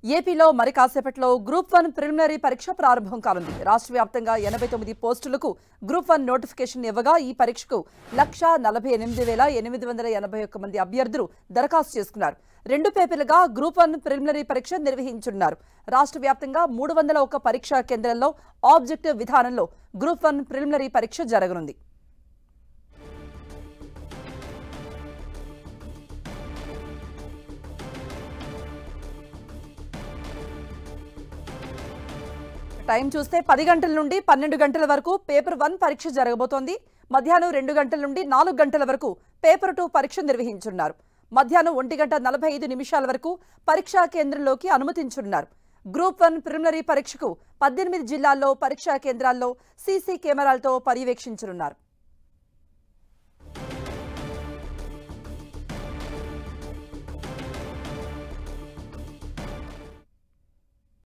ఏపీలో మరి కాసేపట్లో గ్రూప్ 1 ప్రిలిమినరీ పరీక్ష ప్రారంభం కానుంది. రాష్ట్ర వ్యాప్తంగా 89 పోస్టులకు గ్రూప్ 1 నోటిఫికేషన్ ఇవ్వగా ఈ పరీక్షకు 1,48,881 మంది అభ్యర్థులు దరఖాస్తు చేసుకున్నారు. 2 పేపర్లుగా గ్రూప్ 1 ప్రిలిమినరీ పరీక్ష నిర్వహించనున్నారు. రాష్ట్ర వ్యాప్తంగా 301 పరీక్షా కేంద్రాల్లో ఆబ్జెక్టివ్ విధానంలో గ్రూప్ 1 ప్రిలిమినరీ పరీక్ష జరగనుంది. టైం చూస్తే 10 గంటల నుండి 12 గంటల వరకు పేపర్ 1 పరీక్ష జరగబోతోంది. మధ్యాహ్నం 2 గంటల నుండి 4 గంటల వరకు పేపర్ 2 పరీక్ష నిర్వహించనున్నారు. మధ్యాహ్నం 1:45 వరకు పరీక్షా కేంద్రంలోకి అనుమతించనున్నారు. గ్రూప్ 1 ప్రిలిమినరీ పరీక్షకు 18 జిల్లాల్లో పరీక్షా కేంద్రాల్లో సీసీ కెమెరాలతో పర్యవేక్షించనున్నారు.